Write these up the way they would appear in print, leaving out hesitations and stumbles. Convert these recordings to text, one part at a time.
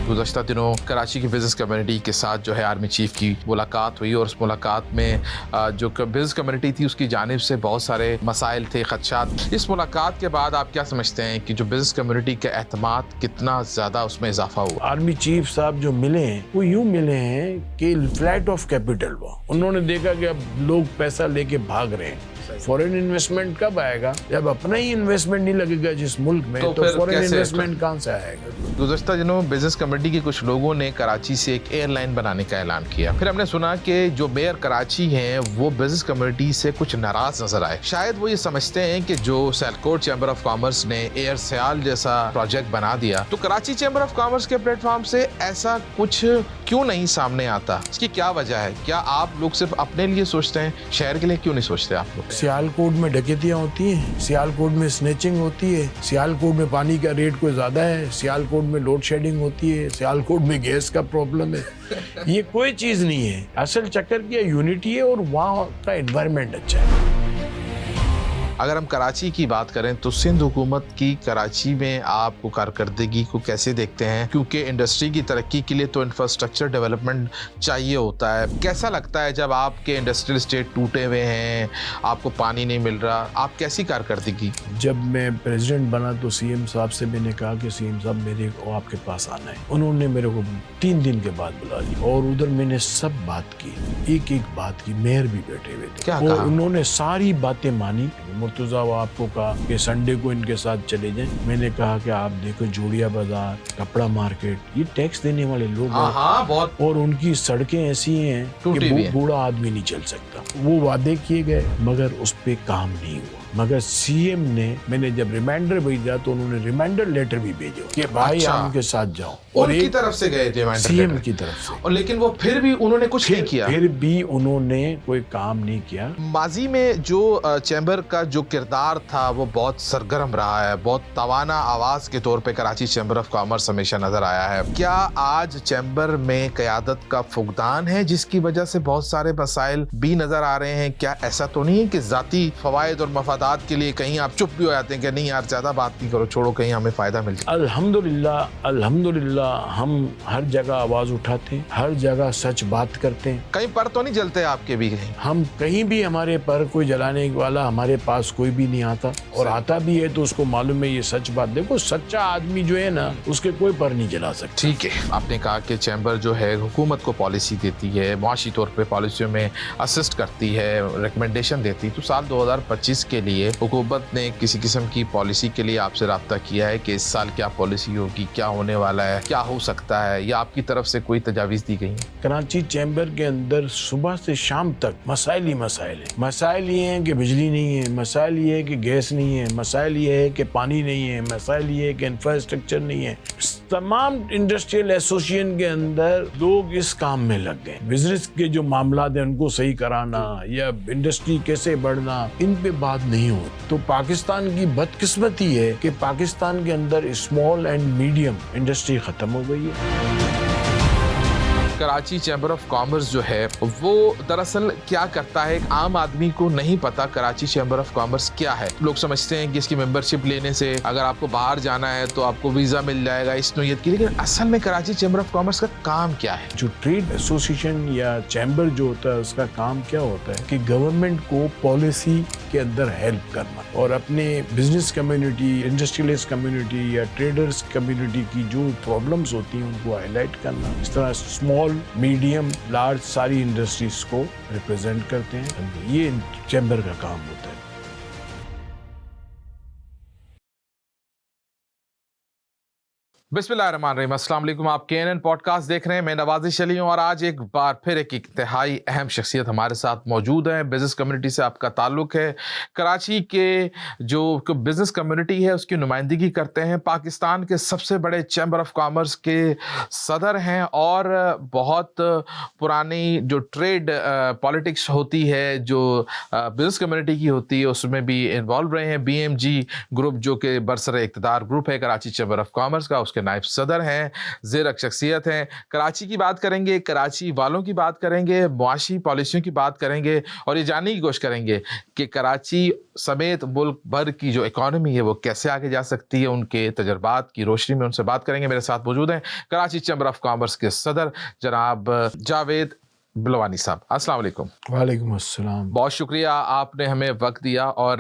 गुज़श्ता दिनों कराची की business community के साथ जो है आर्मी चीफ़ की मुलाकात हुई और उस मुलाकात में जो बिज़नेस कम्युनिटी थी उसकी जानिब से बहुत सारे मसाइल थे, ख़दशात। इस मुलाकात के बाद आप क्या समझते हैं कि जो बिज़नेस कम्युनिटी का एतमाद कितना ज़्यादा उसमें इजाफा हुआ? आर्मी चीफ साहब जो मिले हैं वो यूँ मिले हैं कि फ्लाइट ऑफ कैपिटल हुआ। उन्होंने देखा कि अब लोग पैसा लेके भाग रहे हैं, फॉरेन इन्वेस्टमेंट कब आएगा? जब अपना ही इन्वेस्टमेंट नहीं लगेगा जिस मुल्क में तो फॉरेन इन्वेस्टमेंट कहाँ से आएगा? गुज़श्ता दिनों बिज़नेस कम्युनिटी के कुछ लोगों ने कराची से एक एयरलाइन बनाने का ऐलान किया। फिर हमने सुना कि जो मेयर कराची हैं वो बिज़नेस कम्युनिटी से कुछ नाराज नजर आए। शायद वो ये समझते हैं कि जो सियालकोट चैम्बर ऑफ कॉमर्स ने एयर सियाल जैसा प्रोजेक्ट बना दिया तो कराची चैम्बर ऑफ कॉमर्स के प्लेटफॉर्म से ऐसा कुछ क्यों नहीं सामने आता? इसकी क्या वजह है? क्या आप लोग सिर्फ अपने लिए सोचते हैं, शहर के लिए क्यों नहीं सोचते आप लोग? सियालकोट में डकैतियाँ होती हैं, सियालकोट में स्नेचिंग होती है, सियालकोट में पानी का रेट कोई ज्यादा है, सियालकोट में लोड शेडिंग होती है, सियालकोट में गैस का प्रॉब्लम है। ये कोई चीज नहीं है, असल चक्कर की यूनिटी है और वहाँ का एनवायरनमेंट अच्छा है। अगर हम कराची की बात करें तो सिंध हुकूमत की कराची में आपको कारकर्दगी को कैसे देखते हैं? क्योंकि इंडस्ट्री की तरक्की के लिए तो इंफ्रास्ट्रक्चर डेवलपमेंट चाहिए होता है। कैसा लगता है जब आपके इंडस्ट्रियल स्टेट टूटे हुए हैं, आपको पानी नहीं मिल रहा, आप कैसी कारकर्दगी? जब मैं प्रेसिडेंट बना तो सीएम साहब से मैंने कहा कि सीएम साहब मेरे को आपके पास आना है। उन्होंने मेरे को 3 दिन के बाद बुला लिया और उधर मैंने सब बात की, एक एक बात की। मेयर भी बैठे हुए थे और उन्होंने सारी बातें मानी। मुर्तुजा आपको कहा कि संडे को इनके साथ चले जाएं। मैंने कहा कि आप देखो जोड़िया बाजार, कपड़ा मार्केट, ये टैक्स देने वाले लोग हैं बहुत, और उनकी सड़कें ऐसी हैं कि बूढ़ा आदमी नहीं चल सकता। वो वादे किए गए मगर उस पे काम नहीं हुआ। मगर सीएम ने, मैंने जब रिमाइंडर भेजा तो उन्होंने रिमाइंडर लेटर भी भेजा कि भाई आप उनके साथ जाओ, और उनकी तरफ से गए रिमाइंडर सीएम की तरफ से। और लेकिन वो फिर भी उन्होंने कुछ नहीं किया, फिर भी उन्होंने कोई काम नहीं किया। माजी में जो चैम्बर का जो किरदार था वो बहुत सरगर्म रहा है, बहुत तवाना आवाज के तौर पे कराची चैम्बर ऑफ कॉमर्स हमेशा नजर आया है। क्या आज चैम्बर में क़यादत का फुकदान है जिसकी वजह से बहुत सारे मसाइल भी नजर आ रहे हैं? क्या ऐसा तो नहीं है कि जाती फवायद और मफादात के लिए कहीं आप चुप भी हो जाते हैं कि नहीं यार ज्यादा बात नहीं करो, छोड़ो, कहीं हमें फायदा मिल जाए? अल्हम्दुलिल्लाह हम हर जगह आवाज उठाते हैं, हर जगह सच बात करते हैं। कहीं पर तो नहीं जलते आपके भी? कहीं हम कहीं भी हमारे पर कोई जलाने वाला हमारे पास कोई भी नहीं आता, और आता भी है तो उसको मालूम है ये सच बात। देखो सच्चा आदमी जो है ना उसके कोई पर नहीं जला सकता। ठीक है, आपने कहा कि चैम्बर जो है हुकूमत को पॉलिसी देती है, मुआशी तौर पे पॉलिसियों में असिस्ट करती है, रिकमेंडेशन देती है। तो साल 2025 के लिए हुकूमत ने किसी किस्म की पॉलिसी के लिए आपसे रब्ता किया है कि इस साल क्या पॉलिसी होगी, क्या होने वाला है, क्या हो सकता है, या आपकी तरफ से कोई तजावीज़ दी गई है? कराची चैम्बर के अंदर सुबह से शाम तक मसाइल ही मसाइल है। मसाइल ये हैं कि बिजली नहीं है, मसाइल ये है कि गैस नहीं है, मसाइल ये है कि पानी नहीं है, मसाइल ये है कि इंफ्रास्ट्रक्चर नहीं है। तमाम इंडस्ट्रियल एसोसिएशन के अंदर लोग इस काम में लग गए। बिजनेस के जो मामला है उनको सही कराना या इंडस्ट्री कैसे बढ़ना, इन पे बात नहीं होती। तो पाकिस्तान की बदकिस्मती है कि पाकिस्तान के अंदर स्मॉल एंड मीडियम इंडस्ट्री खत्म हो गई है। कराची चैम्बर ऑफ कॉमर्स जो है वो दरअसल क्या करता है, एक आम आदमी को नहीं पता कराची चैम्बर ऑफ कॉमर्स क्या है। लोग समझते हैं कि इसकी मेंबरशिप लेने से अगर आपको बाहर जाना है तो आपको वीजा मिल जाएगा इस नोयत की, लेकिन असल में कराची चैम्बर ऑफ कॉमर्स का काम क्या है? जो ट्रेड एसोसिएशन या चैम्बर जो होता है उसका काम क्या होता है कि गवर्नमेंट को पॉलिसी के अंदर हेल्प करना और अपने बिजनेस कम्युनिटी, इंडस्ट्रियलिस्ट कम्युनिटी या ट्रेडर्स कम्युनिटी की जो प्रॉब्लम्स होती हैं उनको हाईलाइट करना। इस तरह स्मॉल, मीडियम, लार्ज सारी इंडस्ट्रीज को रिप्रेजेंट करते हैं। ये चैम्बर का काम होता है। बिस्मिल्लाहिर्रहमानिर्रहीम, अस्सलाम वालेकुम। आप KNN पॉडकास्ट देख रहे हैं, मैं नवाज़िश अली हूँ और आज एक बार फिर एक इंतहाई अहम शख्सियत हमारे साथ मौजूद है। बिज़नेस कम्युनिटी से आपका ताल्लुक़ है, कराची के जो बिज़नेस कम्युनिटी है उसकी नुमाइंदगी करते हैं, पाकिस्तान के सबसे बड़े चैम्बर ऑफ कॉमर्स के सदर हैं और बहुत पुरानी जो ट्रेड पॉलिटिक्स होती है, जो बिज़नेस कम्युनिटी की होती है, उसमें भी इन्वॉल्व रहे हैं। BMG ग्रुप जो कि बरसर इक़्तिदार ग्रुप है कराची चैम्बर ऑफ कॉमर्स का, उसके کے نائب صدر ہیں, زیرک شخصیت ہیں. کراچی کی بات کریں گے, کراچی والوں کی بات کریں گے, معاشی پالیسیوں کی بات کریں گے, اور یہ جاننے کی کوشش کریں گے کہ کراچی سمیت ملک بھر کی جو اکانومی ہے وہ کیسے آگے جا سکتی ہے. ان کے تجربات کی روشنی میں ان سے بات کریں گے. میرے ساتھ موجود ہیں کراچی چیمبر آف کامرس کے صدر جناب جاوید بلوانی صاحب. السلام علیکم. وعلیکم السلام. بہت شکریہ آپ نے ہمیں وقت دیا, اور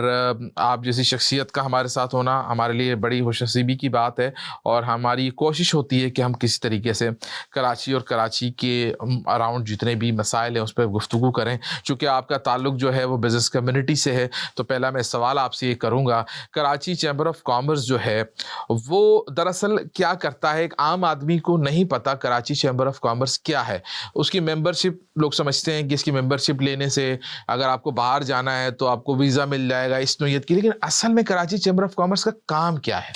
آپ جیسی شخصیت کا ہمارے ساتھ ہونا ہمارے لیے بڑی خوش نصیبی کی بات ہے, اور ہماری کوشش ہوتی ہے کہ ہم کسی طریقے سے کراچی اور کراچی کے اراؤنڈ جتنے بھی مسائل ہیں اس پہ گفتگو کریں. چونکہ آپ کا تعلق جو ہے وہ بزنس کمیونٹی سے ہے, تو پہلا میں سوال آپ سے یہ کروں گا, کراچی چیمبر آف کامرس جو ہے وہ دراصل کیا کرتا ہے؟ ایک عام آدمی کو نہیں پتا کراچی چیمبر آف کامرس کیا ہے. اس کی ممبرشپ لوگ سمجھتے ہیں کہ اس کی ممبرشپ لینے سے اگر آپ کو باہر جانا ہے تو آپ کو ویزا مل جائے گا اس نوعیت کی, لیکن اصل میں کراچی چیمبر آف کامرس کا کام کیا ہے؟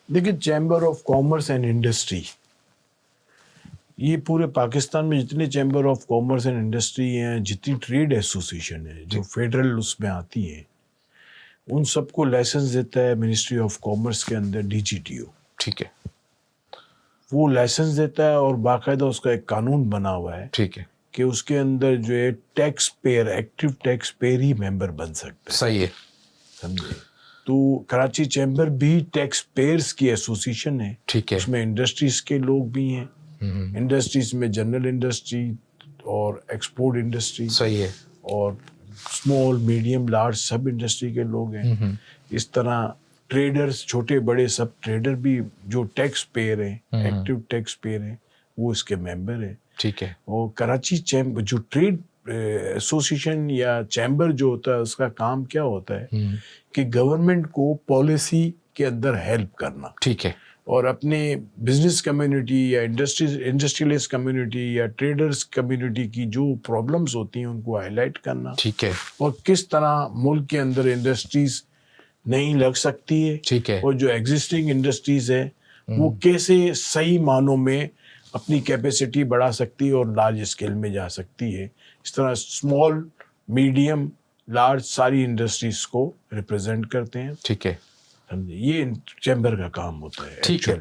دیکھیے, chamber of commerce and industry, یہ پورے پاکستان میں جتنے chamber of commerce and industry ہیں, جتنی ٹریڈ ایسوسیشن ہے جو فیڈرل اس میں آتی ہیں, ان سب کو لائسنس دیتا ہے منسٹری آف کامرس کے اندر DGTO. ٹھیک ہے. وہ لائسنس دیتا ہے اور باقاعدہ اس کا ایک قانون بنا ہوا ہے ٹھیک ہے. کہ اس کے اندر جو ہے taxpayer, active taxpayer ہی ممبر بن سکتا ہے. صحیح ہے. سمجھے؟ تو کراچی چیمبر بھی ٹیکس پیئرس کی ایسوسیشن ہے. ٹھیک ہے. اس میں انڈسٹریز کے لوگ بھی ہیں, انڈسٹریز میں جنرل انڈسٹری اور ایکسپورٹ انڈسٹری, صحیح ہے, اور اسمال میڈیم لارج سب انڈسٹری کے لوگ ہیں. اس طرح ٹریڈرز, چھوٹے بڑے سب ٹریڈر بھی جو ٹیکس پیئر ہیں, ایکٹیو ٹیکس پیئر ہیں, وہ اس کے ممبر ہیں. ٹھیک ہے. اور کراچی چیمبر جو ٹریڈ ایسوسیشن یا چیمبر جو ہوتا ہے, اس کا کام کیا ہوتا ہے کہ گورنمنٹ کو پالیسی کے اندر ہیلپ کرنا. ٹھیک ہے. اور اپنے بزنس کمیونٹی یا انڈسٹریلسٹ کمیونٹی یا ٹریڈرز کمیونٹی کی جو پرابلمز ہوتی ہیں ان کو ہائی لائٹ کرنا. ٹھیک ہے. اور کس طرح ملک کے اندر انڈسٹریز نہیں لگ سکتی ہے, ٹھیک ہے. اور جو ایگزسٹنگ انڈسٹریز ہے وہ کیسے صحیح معنوں میں اپنی کیپیسٹی بڑھا سکتی ہے اور لارج اسکیل میں جا سکتی ہے. اس طرح اسمال میڈیم لارج ساری انڈسٹریز کو ریپرزینٹ کرتے ہیں. ٹھیک ہے. یہ چیمبر کا کام ہوتا ہے. ٹھیک ہے.